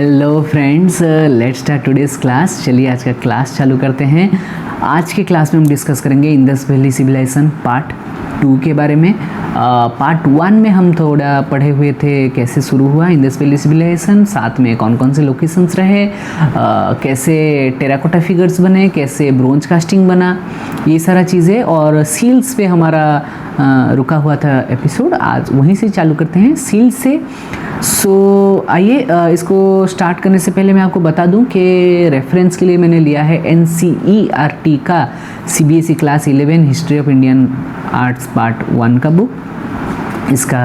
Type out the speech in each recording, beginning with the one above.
Hello friends, let's start today's class. चलिए आज का क्लास चालू करते हैं। आज के क्लास में हम डिस्कस करेंगे इंडस वैली सिविलाइजेशन पार्ट 2 के बारे में। पार्ट 1 में हम थोड़ा पढ़े हुए थे कैसे शुरू हुआ इंडस वैली सिविलाइजेशन, साथ में कौन कौन से लोकेशंस रहे, कैसे टेराकोटा फिगर्स बने, कैसे ब्रोंज कास्टिंग बना, ये सारा चीज़ें। और सील्स पे हमारा रुका हुआ था एपिसोड, आज वहीं से चालू करते हैं सील्स से। सो आइए इसको स्टार्ट करने से पहले मैं आपको बता दूं कि रेफरेंस के लिए मैंने लिया है NCERT का CBSE class 11 history of Indian arts part 1 का बुक। इसका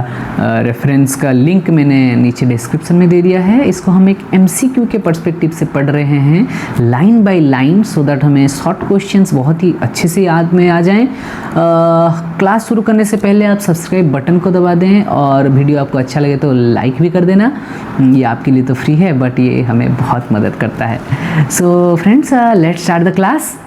रेफरेंस का लिंक मैंने नीचे डिस्क्रिप्शन में दे दिया है। इसको हम एक MCQ के पर्सपेक्टिव से पढ़ रहे हैं line by line, so that हमें शॉर्ट क्वेश्चंस बहुत ही अच्छे से याद में आ जाएं। क्लास शुरू करने से पहले आप सब्सक्राइब बटन को दबा दें और वीडियो आपको अच्छा लगे तो लाइक भी कर देना। ये आपके लिए तो फ्री है बट ये हमें बहुत मदद करता है। So friends, let's start the class.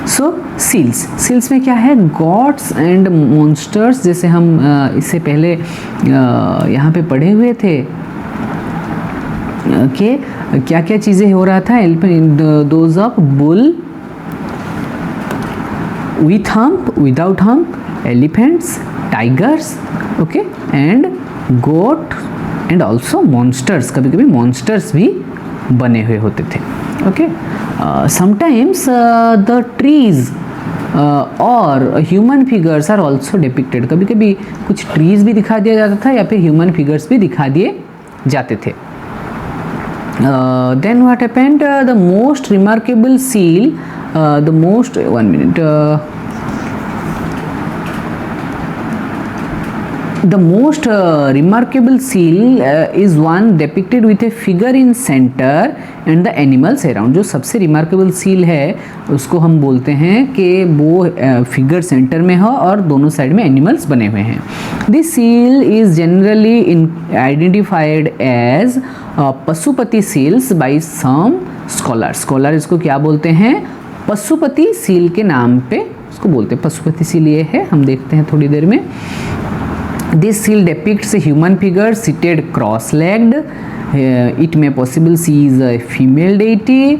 So seals में क्या है, गॉड्स एंड मॉन्स्टर्स, जैसे हम इससे पहले यहाँ पे पढ़े हुए थे कि क्या क्या चीज़ें हो रहा था। Those of bull with hump, without hump, elephants, tigers, okay, and goat and also monsters. कभी कभी मॉन्स्टर्स भी बने हुए होते थे, ओके। समटाइम्स द ट्रीज और human figures are also depicted. कभी कभी कुछ ट्रीज भी दिखा दिया जाता था या फिर ह्यूमन फिगर्स भी दिखा दिए जाते थे। Then what happened, the most remarkable seal, the most, 1 minute, the most remarkable seal is one depicted with a figure in center and the animals around। जो सबसे remarkable seal है उसको हम बोलते हैं कि वो फिगर सेंटर में हो और दोनों साइड में एनिमल्स बने हुए हैं। This seal is generally identified as Pashupati seals by some scholars। Scholar इसको क्या बोलते हैं, पशुपति सील के नाम पे उसको बोलते हैं। पशुपति सील ये है, हम देखते हैं थोड़ी देर में। This seal depicts a human figure seated cross-legged. It may possibly see a female deity.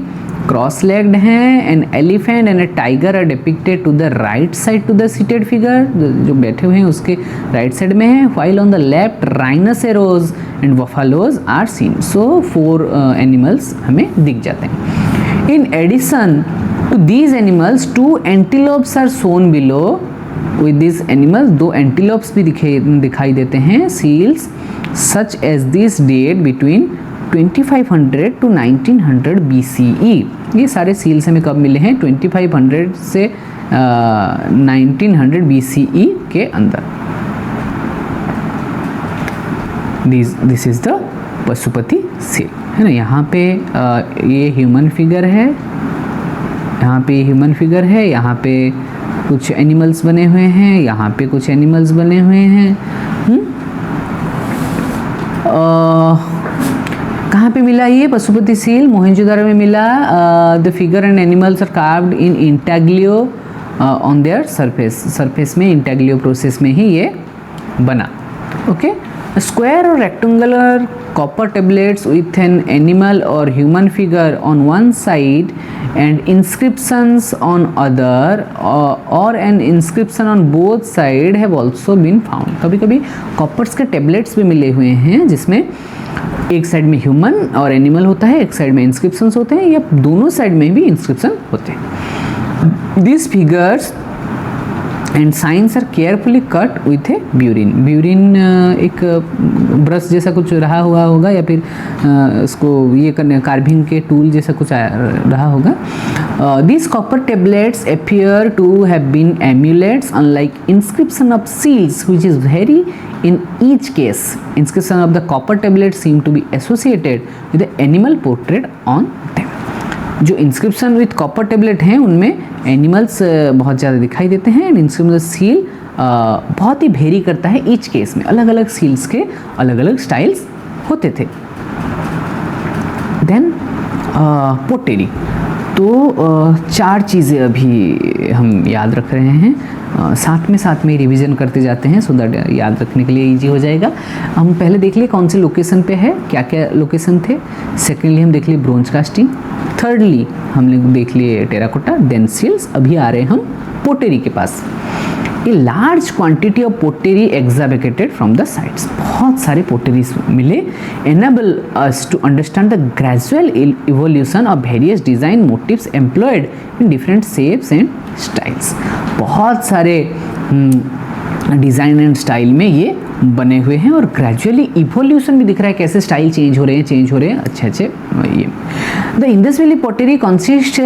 Cross-legged हैं, an elephant and a tiger are depicted to the right side to the seated figure. जो बैठे हुए हैं उसके right side में हैं, while on the left rhinoceros and buffaloes are seen. So 4 animals हमें दिख जाते हैं। In addition to these animals, 2 antelopes are shown below. With these animals, 2 antelopes भी दिखाई देते हैं। Seals such as this date between 2500 to 1900 BCE। ये सारे सील्स हमें कब मिले हैं, 2500 से 1900 BCE के अंदर। This is the Pashupati seal, है ना। यहाँ पे ये ह्यूमन फिगर है, यहाँ पे ह्यूमन फिगर है, यहाँ पे कुछ एनिमल्स बने हुए हैं, यहाँ पे कुछ एनिमल्स बने हुए हैं। कहाँ पे मिला ये पशुपति सील, मोहनजोदारो में मिला। The figure and animals are carved in intaglio on their surface में इंटाग्लियो प्रोसेस में ही ये बना, ओके। स्क्वायर और rectangular copper tablets with an animal or human figure on one side and inscriptions on other, or an inscription on both side have also been found। कभी कभी Cowper's के tablets भी मिले हुए हैं जिसमें एक साइड में ह्यूमन और एनिमल होता है, एक साइड में इंस्क्रिप्शंस होते हैं, या दोनों साइड में भी इंस्क्रिप्शन होते हैं। These figures and signs are carefully cut with a burin. एक ब्रश जैसा कुछ रहा हुआ होगा या फिर उसको ये करने कार्विंग के टूल जैसा कुछ रहा होगा। This copper tablets appear to have been amulets unlike inscription of seals which is very in each case inscription of the copper tablet seem to be associated with the animal portrait on them। जो inscription with copper tablet हैं उनमें animals बहुत ज़्यादा दिखाई देते हैं। And inscription seal बहुत ही very करता है, ईच केस में अलग अलग सील्स के अलग अलग स्टाइल्स होते थे। देन पोटेरी, तो चार चीज़ें अभी हम याद रख रहे हैं, साथ में रिवीजन करते जाते हैं सो दैट याद रखने के लिए इजी हो जाएगा। हम पहले देख लिए कौन से लोकेशन पे है, क्या क्या लोकेशन थे। सेकेंडली हम देख लिए ब्रोंज कास्टिंग। थर्डली हम लोग देख लिए टेराकोटा, देन सील्स। अभी आ रहे हैं हम पोटेरी के पास। A large quantity of pottery excavated from the sites, बहुत सारे पोटेरीज मिले। Enable us to understand the gradual evolution of various design motifs employed in different shapes and styles. बहुत सारे डिज़ाइन एंड स्टाइल में ये बने हुए हैं और ग्रेजुअली इवोल्यूशन भी दिख रहा है, कैसे स्टाइल चेंज हो रहे हैं अच्छे ये। The Indus valley pottery consist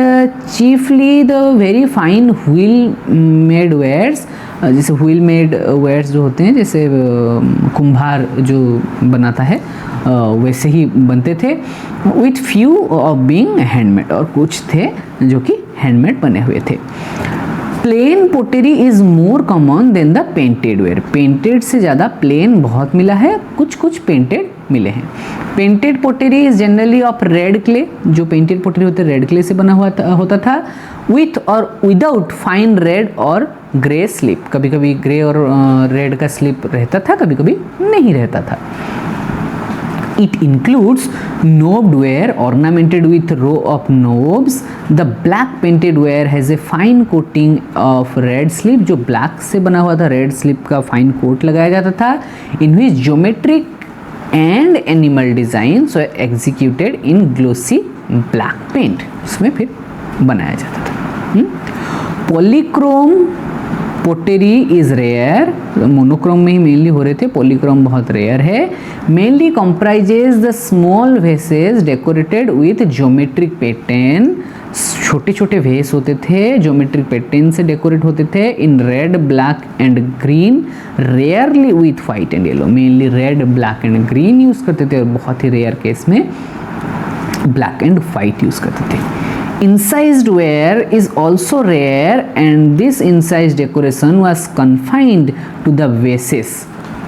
chiefly the very fine wheel made wares, जैसे व्हील मेड वेयर्स जो होते हैं, जैसे कुम्हार जो बनाता है वैसे ही बनते थे। With few of being handmade, और कुछ थे जो कि हैंडमेड बने हुए थे। Plain pottery is more common than the painted ware, painted से ज़्यादा प्लेन बहुत मिला है, कुछ पेंटेड मिले हैं। Painted pottery is generally of red clay, जो पेंटेड पोटेरी होते रेड क्ले से बना हुआ होता था। विथ और विदाउट फाइन रेड और ग्रे स्लिप, कभी कभी ग्रे और रेड का स्लिप रहता था, कभी कभी नहीं रहता था। It includes knobed ware ornamented with row of knobs. The black painted ware has a fine coating of red slip, जो black से बना हुआ था, red slip का fine coat लगाया जाता था। In which geometric and animal designs were executed in glossy black paint, उसमें फिर बनाया जाता था। Polychrome pottery is rare, monochrome में ही मेनली हो रहे थे, पॉलीक्रोम बहुत रेयर है। Mainly comprises the small vases decorated with geometric pattern, छोटे छोटे वेस होते थे, ज्योमेट्रिक पैटर्न से डेकोरेट होते थे। In red black and green, rarely with white and yellow, mainly red black and green use करते थे और बहुत ही रेयर केस में ब्लैक एंड वाइट यूज़ करते थे। Incised ware is also rare and this incised decoration was confined to the vases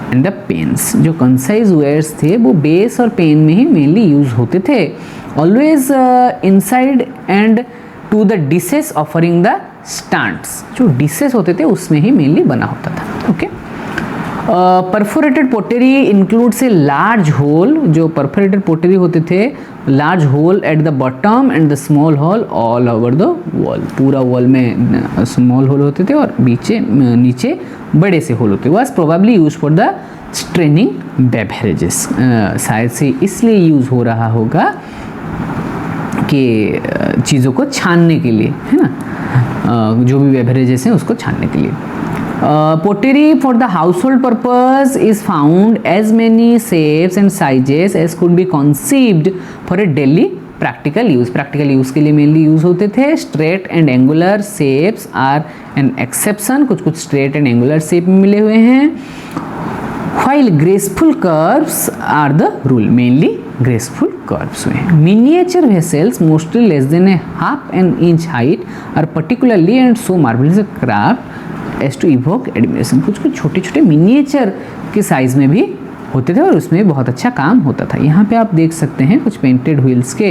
and the panes. जो concise wares थे वो बेस और पेन में ही मेनली यूज होते थे। Always inside and to the dishes offering the stands, जो dishes होते थे उसमें ही मेनली बना होता था। Okay, perforated pottery includes a large hole, जो परफोरेटेड पोटेरी होते थे, large hole at the bottom and the small hole all over the wall, पूरा वॉल में स्मॉल होल होते थे और नीचे बड़े से होल होते। Was probably use for the straining beverages, शायद से इसलिए यूज हो रहा होगा कि चीज़ों को छानने के लिए, है ना, जो भी बेवरेजेस हैं उसको छानने के लिए। Pottery for the household purpose is found as many shapes and sizes as could be conceived for a daily practical use. Practical use के लिए mainly use होते थे। Straight and angular shapes are an exception, कुछ straight and angular shape में मिले हुए हैं। While graceful curves are the rule, mainly graceful curves में। Miniature vessels mostly less than a half an inch height are particularly and so marvelous a craft as to evoke admiration, कुछ छोटे छोटे miniature के size में भी होते थे और उसमें बहुत अच्छा काम होता था। यहाँ पे आप देख सकते हैं कुछ पेंटेड व्हील्स के,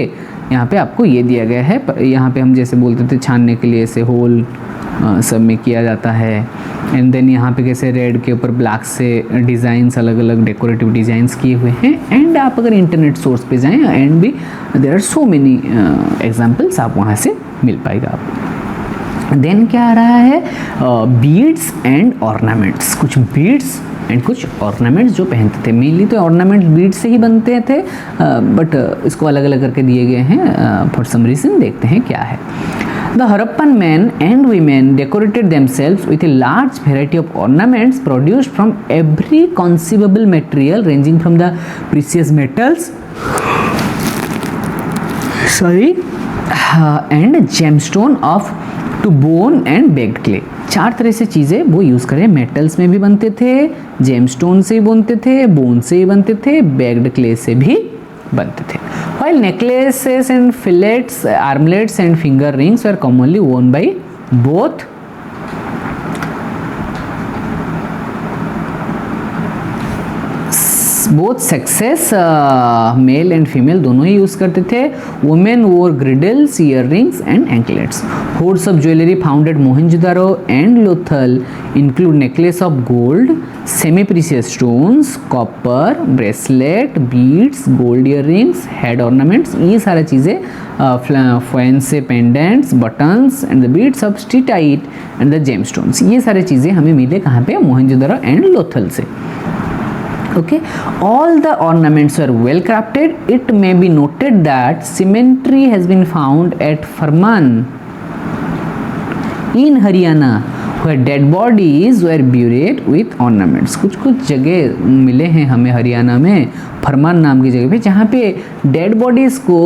यहाँ पे आपको ये दिया गया है। यहाँ पे हम जैसे बोलते थे छानने के लिए ऐसे होल सब में किया जाता है। एंड देन यहाँ पे कैसे रेड के ऊपर ब्लैक से डिज़ाइंस, अलग अलग डेकोरेटिव डिज़ाइंस किए हुए हैं। एंड आप अगर इंटरनेट सोर्स पे जाएँ एंड भी there are so many examples, आप वहाँ से मिल पाएगा आपको। देन क्या आ रहा है, बीड्स एंड ऑर्नामेंट्स, कुछ बीड्स एंड कुछ ऑर्नामेंट्स जो पहनते थे। मेनली तो ऑर्नामेंट्स बीड्स से ही बनते थे, बट इसको अलग अलग करके दिए गए हैं फॉर सम रीजन। देखते हैं क्या है। The Harappan men and women decorated themselves with a large variety of ornaments produced from every conceivable material ranging from the precious metals and gemstone of to bone and baked clay. चार तरह से चीज़ें वो use करें। Metals में भी बनते थे, जेमस्टोन से भी बनते थे, बोन से भी बनते थे, बेग्ड क्ले से भी बनते थे। While necklaces and fillets, armlets and finger rings were commonly worn by both both sexes male and female दोनों ही यूज़ करते थे. Women wore girdles, ear rings and anklets. Hoards of jewellery found at Mohenjodaro and Lothal include necklace of gold, semi precious stones, copper, bracelet, beads, gold ear rings, head ornaments. ये सारी चीज़ें fancy pendants, buttons and the beads of steatite and the gem stones. ये सारी चीज़ें हमें मिले कहाँ पे? मोहनजोदारो एंड लोथल से. Okay, all the ornaments were well crafted. It may be noted that cemetery has been found at Farman in Haryana, where dead bodies were buried with ornaments. कुछ जगह मिले हैं हमें हरियाणा में, फरमान नाम की जगह पे, जहाँ पे डेड बॉडीज़ को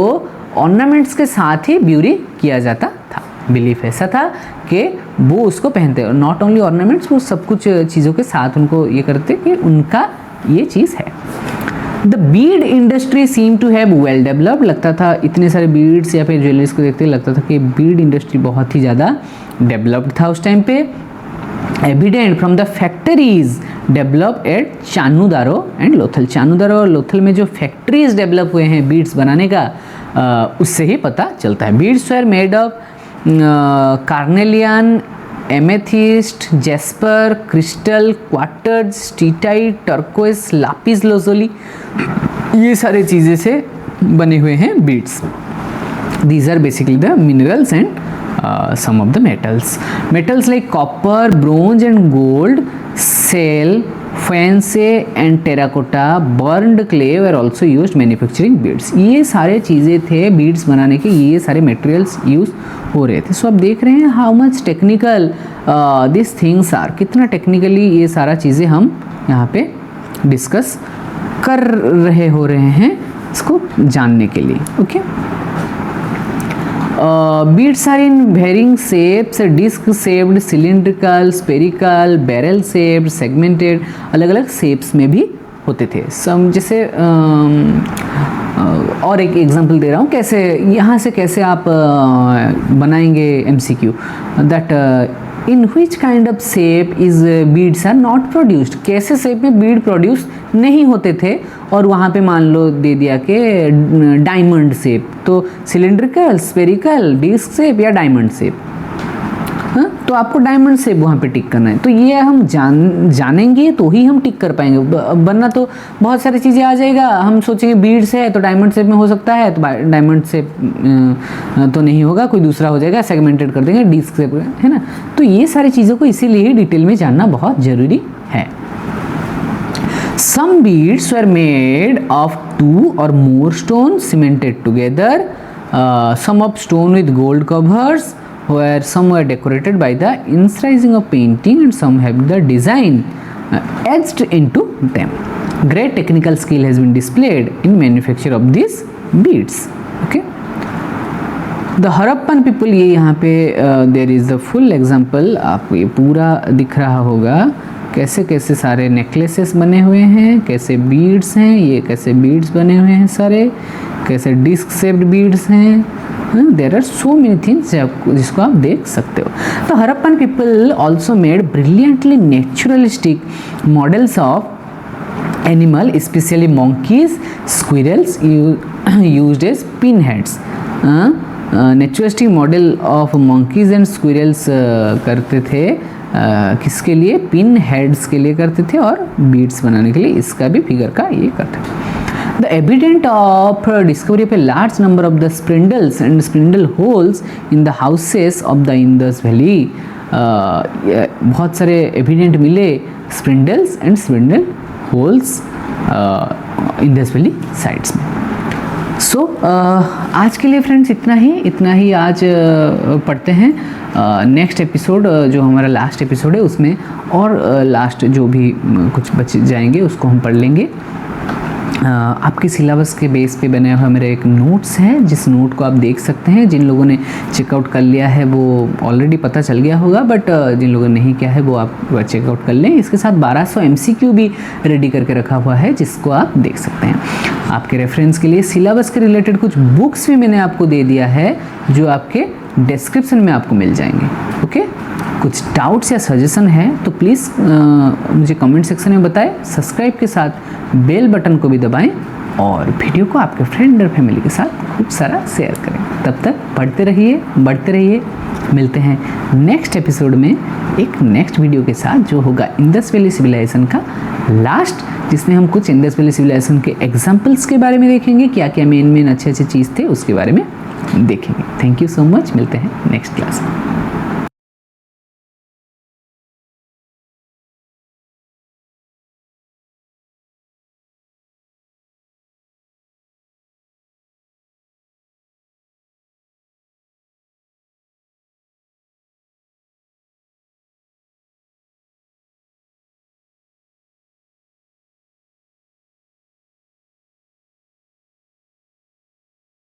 ऑर्नामेंट्स के साथ ही ब्यूरी किया जाता था. बिलीफ ऐसा था कि वो उसको पहनते हैं, नॉट ओनली ऑर्नामेंट्स, वो सब कुछ चीज़ों के साथ उनको ये करते कि उनका ये चीज़ है. The bead industry seem to have well developed. लगता था इतने सारे बीड्स या फिर ज्वेलरीज को देखते लगता था कि बीड इंडस्ट्री बहुत ही ज़्यादा डेवलप्ड था उस टाइम पे. Evident from the factories develop at Chanhudaro and Lothal. Chanhudaro और लोथल में जो फैक्ट्रीज डेवलप हुए हैं बीड्स बनाने का, उससे ही पता चलता है. Beads were made of carnelian, amethyst, jasper, crystal, quartz, steatite, turquoise, lapis lazuli, ये सारे चीज़ें से बने हुए हैं beads. These are basically the minerals and some of the metals like copper, bronze and gold, shell, fancy and terracotta, burned clay were also used manufacturing beads. ये सारे चीज़ें थे बीड्स बनाने के, ये सारे मटेरियल्स यूज़ हो रहे थे. सो आप देख रहे हैं how much technical this things are, कितना टेक्निकली ये सारा चीज़ें हम यहाँ पे डिस्कस कर रहे हैं इसको जानने के लिए. Okay, beads are in varying shapes, disc shaped, cylindrical, spherical, barrel shaped, segmented. अलग अलग shapes में भी होते थे. सम जैसे और एक एग्जांपल दे रहा हूँ कैसे यहाँ से कैसे आप बनाएंगे MCQ. That in which kind of shape is beads are not produced. कैसे शेप में बीड प्रोड्यूस नहीं होते थे और वहाँ पे मान लो दे दिया कि डायमंड शेप, तो सिलेंड्रिकल, स्फेरिकल, डिस्क शेप या डायमंड शेप. हाँ, तो आपको डायमंड शेप वहाँ पे टिक करना है. तो ये हम जानेंगे तो ही हम टिक कर पाएंगे, वरना तो बहुत सारी चीज़ें आ जाएगा. हम सोचेंगे बीड्स है तो डायमंड शेप में हो सकता है, तो डायमंड शेप तो नहीं होगा, कोई दूसरा हो जाएगा, सेगमेंटेड कर देंगे, डिस्क शेप, है ना. तो ये सारी चीज़ों को इसीलिए ही डिटेल में जानना बहुत ज़रूरी है. Some beads were made of 2 or more stones cemented together. Some of stone with gold covers, where some were decorated by the incising of painting and some have the design etched into them. Great technical skill has been displayed in manufacture of these beads. Okay. The Harappan people, ये यहाँ पे there is the full example, आपको ये पूरा दिख रहा होगा कैसे कैसे सारे नेकलेसेस बने हुए हैं, कैसे बीड्स हैं, ये कैसे बीड्स बने हुए हैं सारे, कैसे डिस्क शेप्ड बीड्स हैं. There are so many things जिसको आप देख सकते हो. तो Harappan people also made brilliantly naturalistic models of animal, specially monkeys, squirrels used as pin heads. Naturalistic model of monkeys and squirrels करते थे किसके लिए? पिन हेड्स के लिए करते थे और बीड्स बनाने के लिए. इसका भी फिगर का ये करते थे. The evident of discovery of a large number of the spindles and spindle whorls in the houses of the Indus valley. बहुत सारे एविडेंट मिले spindles and spindle whorls Indus valley sites में. सो आज के लिए फ्रेंड्स इतना ही आज पढ़ते हैं. नेक्स्ट एपिसोड जो हमारा लास्ट एपिसोड है उसमें और लास्ट जो भी कुछ बच जाएंगे उसको हम पढ़ लेंगे. आपके सिलेबस के बेस पे बने हुए मेरे एक नोट्स है, जिस नोट को आप देख सकते हैं. जिन लोगों ने चेकआउट कर लिया है वो ऑलरेडी पता चल गया होगा, बट जिन लोगों ने नहीं किया है वो आप चेकआउट कर लें. इसके साथ 1200 MCQ भी रेडी करके रखा हुआ है जिसको आप देख सकते हैं. आपके रेफरेंस के लिए सिलेबस के रिलेटेड कुछ बुक्स भी मैंने आपको दे दिया है जो आपके डिस्क्रिप्शन में आपको मिल जाएंगे. ओके, कुछ डाउट्स या सजेशन है तो प्लीज़ मुझे कमेंट सेक्शन में बताएं। सब्सक्राइब के साथ बेल बटन को भी दबाएं और वीडियो को आपके फ्रेंड और फैमिली के साथ खूब सारा शेयर करें। तब तक पढ़ते रहिए, बढ़ते रहिए। मिलते हैं नेक्स्ट एपिसोड में एक नेक्स्ट वीडियो के साथ, जो होगा इंडस वैली सिविलाइजेशन का लास्ट, जिसमें हम कुछ इंडस वैली सिविलाइजेशन के एग्जाम्पल्स के बारे में देखेंगे, क्या क्या मेन अच्छे चीज़ थे उसके बारे में देखेंगे। Thank you so much. मिलते हैं नेक्स्ट क्लास में।